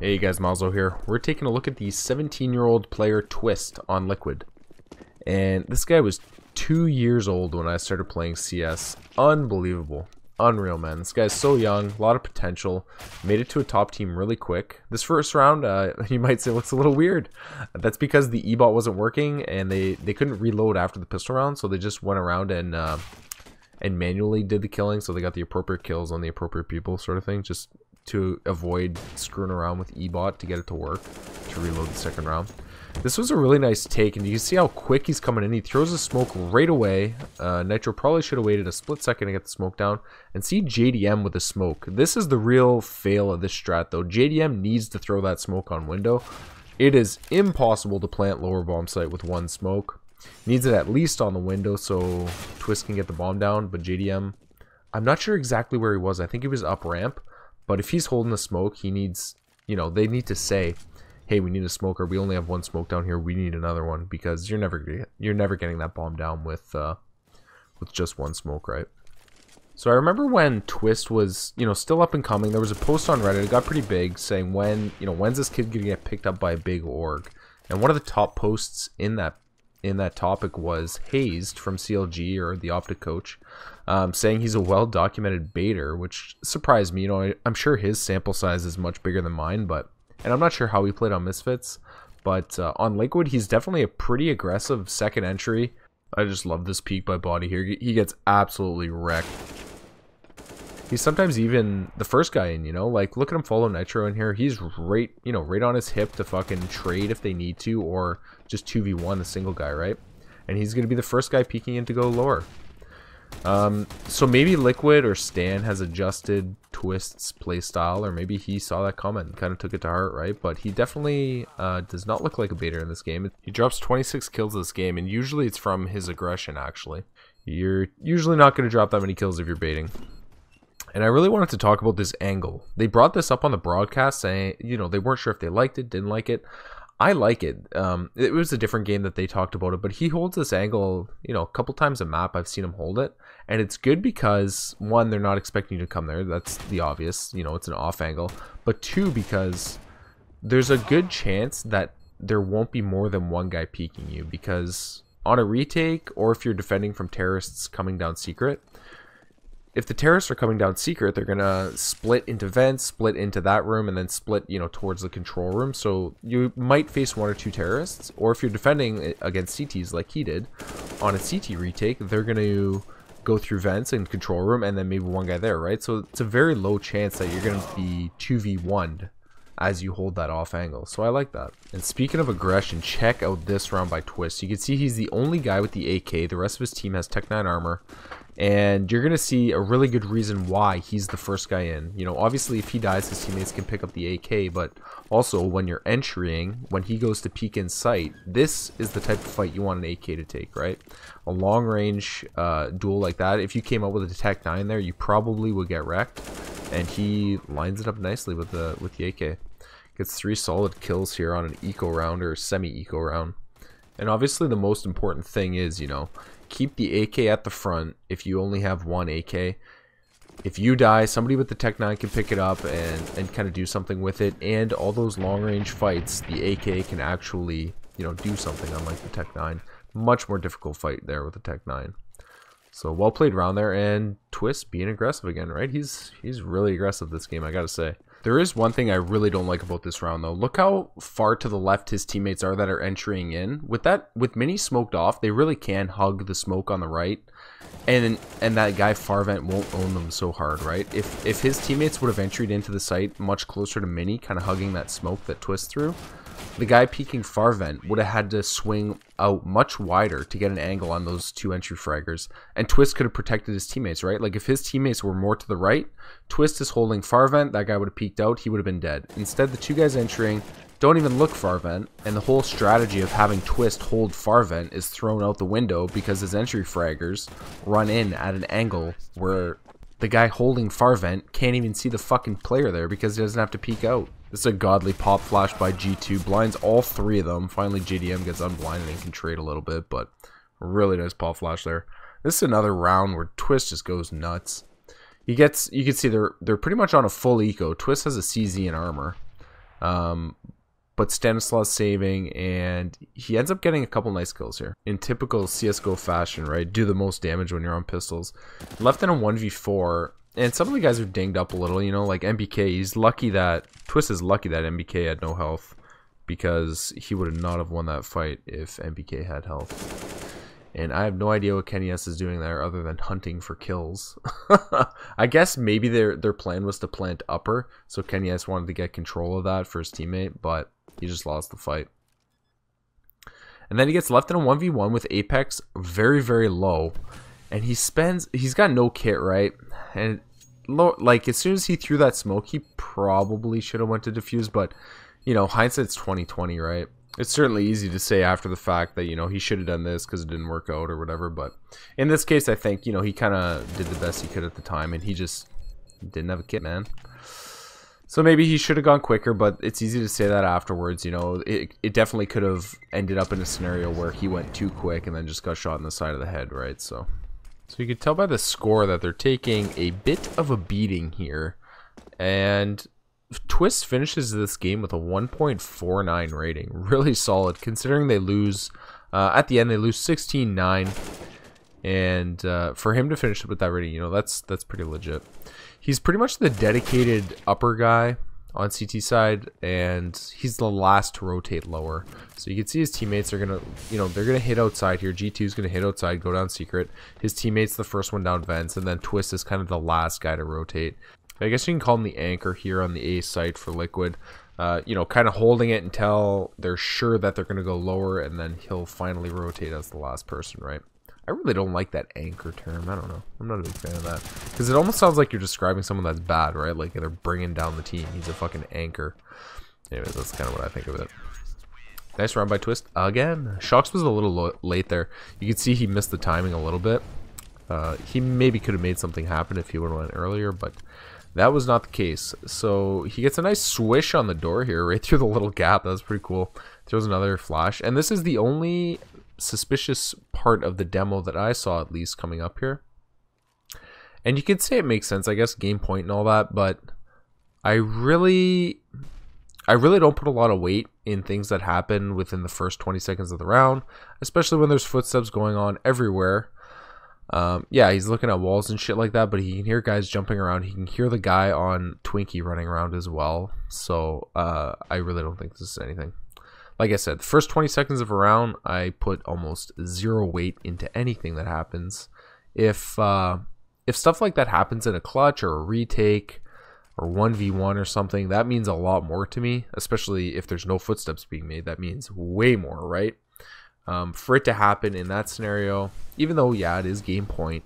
Hey guys, Malzo here. We're taking a look at the 17-year-old player Twistzz on Liquid. And this guy was 2 years old when I started playing CS. Unbelievable. Unreal, man. This guy's so young, a lot of potential. Made it to a top team really quick. This first round, you might say, looks a little weird. That's because the E-bot wasn't working and they couldn't reload after the pistol round, so they just went around and manually did the killing, so they got the appropriate kills on the appropriate people, sort of thing, just to avoid screwing around with E-bot to get it to work, to reload the second round. This was a really nice take, and you can see how quick he's coming in. He throws the smoke right away. Nitro probably should have waited a split second to get the smoke down. And see JDM with the smoke. This is the real fail of this strat, though. JDM needs to throw that smoke on window. It is impossible to plant lower bomb site with one smoke. Needs it at least on the window so Twistzz can get the bomb down, but JDM, I'm not sure exactly where he was. I think he was up ramp. But if he's holding the smoke, he needs, you know, they need to say, hey, we need a smoker. We only have one smoke down here. We need another one, because you're never getting that bomb down with just one smoke, right? So I remember when Twistzz was, you know, still up and coming. There was a post on Reddit. It got pretty big, saying when's this kid gonna get picked up by a big org? And one of the top posts in that topic was Hazed from CLG, or the Optic coach, saying he's a well-documented baiter, which surprised me. You know, I'm sure his sample size is much bigger than mine, and I'm not sure how he played on Misfits, but on Liquid, he's definitely a pretty aggressive second entry. I just love this peek by Body here. He gets absolutely wrecked. He's sometimes even the first guy in, you know, like look at him follow Nitro in here. He's right, you know, right on his hip to fucking trade if they need to, or just 2v1 the single guy, right? And he's going to be the first guy peeking in to go lower. So maybe Liquid or Stan has adjusted Twistzz playstyle, or maybe he saw that comment and kind of took it to heart, right? But he definitely does not look like a baiter in this game. He drops 26 kills this game, and usually it's from his aggression, actually. You're usually not going to drop that many kills if you're baiting. And I really wanted to talk about this angle. They brought this up on the broadcast, saying, you know, they weren't sure if they liked it, didn't like it. I like it. It was a different game that they talked about it, but he holds this angle, you know, a couple times a map. I've seen him hold it, and it's good because, one, they're not expecting you to come there. That's the obvious, you know, it's an off angle. But two, because there's a good chance that there won't be more than one guy peeking you, because on a retake, or if you're defending from terrorists coming down secret, if the terrorists are coming down secret, they're gonna split into vents, split into that room, and then split, you know, towards the control room. So you might face one or two terrorists, or if you're defending against CTs like he did on a CT retake, they're gonna go through vents and control room, and then maybe one guy there, right? So it's a very low chance that you're gonna be 2v1'd as you hold that off angle. So I like that. And speaking of aggression, check out this round by Twistzz. You can see he's the only guy with the AK. The rest of his team has Tech 9 armor. And you're going to see a really good reason why he's the first guy in. You know, obviously if he dies, his teammates can pick up the AK, but also when you're entering, when he goes to peek in sight, this is the type of fight you want an AK to take, right? A long range duel like that, if you came up with a Tech 9 there, you probably would get wrecked. And he lines it up nicely with the AK. Gets 3 solid kills here on an eco round, or semi-eco round. And obviously the most important thing is, you know, keep the AK at the front if you only have one AK. If you die, somebody with the Tech 9 can pick it up and kind of do something with it. And all those long range fights, the AK can actually, you know, do something, unlike the Tech 9. Much more difficult fight there with the Tech 9. So well played round there, and Twistzz being aggressive again, right? He's really aggressive this game, I gotta say. There is one thing I really don't like about this round, though. Look how far to the left his teammates are that are entering in. With Mini smoked off, they really can hug the smoke on the right, and that guy Farvent won't own them so hard, right? If his teammates would have entered into the site much closer to Mini, kind of hugging that smoke that Twistzz threw, the guy peeking Farvent would have had to swing out much wider to get an angle on those 2 entry fraggers, and Twistzz could have protected his teammates, right? Like if his teammates were more to the right, Twistzz is holding Farvent, that guy would have peeked out, he would have been dead. Instead, the 2 guys entering don't even look Farvent, and the whole strategy of having Twistzz hold Farvent is thrown out the window because his entry fraggers run in at an angle where the guy holding Farvent can't even see the fucking player there because he doesn't have to peek out. This is a godly pop flash by G2. Blinds all 3 of them. Finally, JDM gets unblinded and can trade a little bit, but really nice pop flash there. This is another round where Twistzz just goes nuts. You can see they're pretty much on a full eco. Twistzz has a CZ in armor. But Stanislaus saving, and he ends up getting a couple nice kills here. In typical CSGO fashion, right? Do the most damage when you're on pistols. Left in a 1v4, and some of the guys are dinged up a little, you know, like MBK. He's lucky that, Twistzz is lucky that MBK had no health, because he would not have won that fight if MBK had health. And I have no idea what Kenny S is doing there other than hunting for kills. I guess maybe their plan was to plant upper, so Kenny S wanted to get control of that for his teammate, but he just lost the fight. And then he gets left in a 1v1 with Apex very, very low. And he's got no kit, right? And like as soon as he threw that smoke, he probably should have went to defuse, but you know, hindsight's 20/20, right? It's certainly easy to say after the fact that, you know, he should have done this because it didn't work out or whatever. But in this case, I think, you know, he kind of did the best he could at the time. And he just didn't have a kit, man. So maybe he should have gone quicker. But it's easy to say that afterwards. You know, it definitely could have ended up in a scenario where he went too quick and then just got shot in the side of the head, right? So you could tell by the score that they're taking a bit of a beating here. And Twistzz finishes this game with a 1.49 rating. Really solid, considering they lose, at the end they lose 16-9. And for him to finish with that rating, you know, that's pretty legit. He's pretty much the dedicated upper guy on CT side, and he's the last to rotate lower. So you can see his teammates are gonna, you know, they're gonna hit outside here. G2 is gonna hit outside, go down secret. His teammate's the first one down vents, and then Twistzz is kind of the last guy to rotate. I guess you can call him the anchor here on the A site for Liquid. You know, kind of holding it until they're sure that they're going to go lower, and then he'll finally rotate as the last person, right? I really don't like that anchor term. I don't know. I'm not a big fan of that. Because it almost sounds like you're describing someone that's bad, right? Like they're bringing down the team. He's a fucking anchor. Anyways, that's kind of what I think of it. Nice run by Twistzz again. Shox was a little late there. You can see he missed the timing a little bit. He maybe could have made something happen if he would have went earlier, but that was not the case. So he gets a nice swish on the door here, right through the little gap. That was pretty cool. Throws another flash. And this is the only suspicious part of the demo that I saw, at least, coming up here. And you could say it makes sense, I guess, game point and all that, but I really don't put a lot of weight in things that happen within the first 20 seconds of the round, especially when there's footsteps going on everywhere. Yeah, he's looking at walls and shit like that, but he can hear guys jumping around. He can hear the guy on Twinkie running around as well. So I really don't think this is anything. Like I said, the first 20 seconds of a round, I put almost zero weight into anything that happens. If stuff like that happens in a clutch or a retake or 1v1 or something, that means a lot more to me, especially if there's no footsteps being made. That means way more, right? For it to happen in that scenario, even though, yeah, it is game point,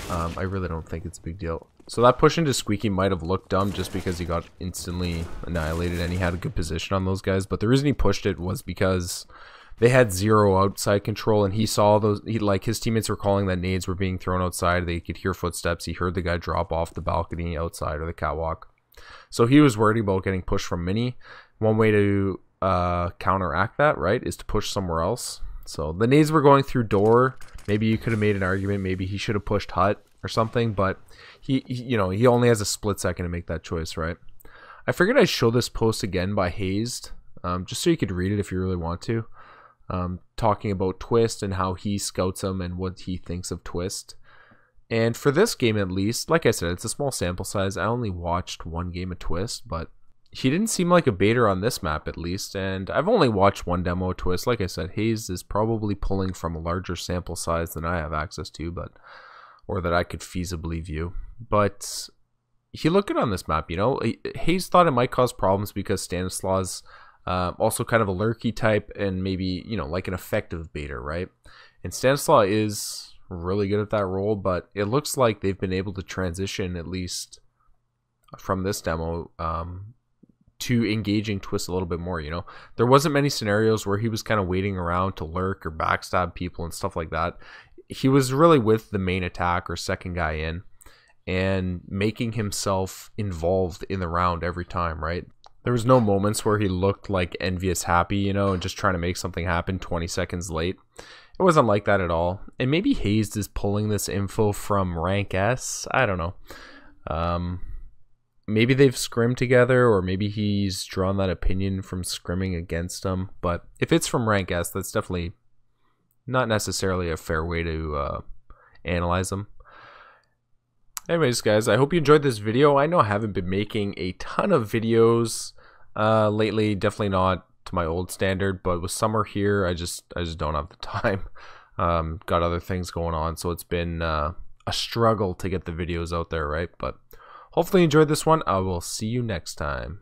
I really don't think it's a big deal. So that push into Squeaky might have looked dumb just because he got instantly annihilated and he had a good position on those guys. But the reason he pushed it was because they had zero outside control, and he saw those, like his teammates were calling that nades were being thrown outside. They could hear footsteps. He heard the guy drop off the balcony outside or the catwalk. So he was worried about getting pushed from mini. One way to counteract that, right, is to push somewhere else. So the nades were going through door. Maybe you could have made an argument. Maybe he should have pushed hut or something, but he only has a split second to make that choice, right? I figured I'd show this post again by Hazed, just so you could read it if you really want to. Talking about Twistzz and how he scouts him and what he thinks of Twistzz. And for this game, at least, like I said, it's a small sample size. I only watched one game of Twistzz, but he didn't seem like a baiter on this map, at least. And I've only watched one demo of Twistzz. Like I said, Hazed is probably pulling from a larger sample size than I have access to, or that I could feasibly view. But he looked good on this map, you know. Hazed thought it might cause problems because Stanislaus also kind of a lurky type and maybe, you know, like an effective baiter, right? And Stanislaus is really good at that role, but it looks like they've been able to transition, at least from this demo, to engaging Twistzz a little bit more, you know. There wasn't many scenarios where he was kind of waiting around to lurk or backstab people and stuff like that. He was really with the main attack or second guy in and making himself involved in the round every time, right? There was no moments where he looked like envious happy, you know, and just trying to make something happen 20 seconds late. It wasn't like that at all. And maybe Hazed is pulling this info from rank S. I don't know. maybe they've scrimmed together, or maybe he's drawn that opinion from scrimming against them. But if it's from rank S, that's definitely not necessarily a fair way to analyze them. Anyways, guys, I hope you enjoyed this video. I know I haven't been making a ton of videos lately, definitely not to my old standard, but with summer here, I just don't have the time. Got other things going on, so it's been a struggle to get the videos out there, right? But hopefully you enjoyed this one. I will see you next time.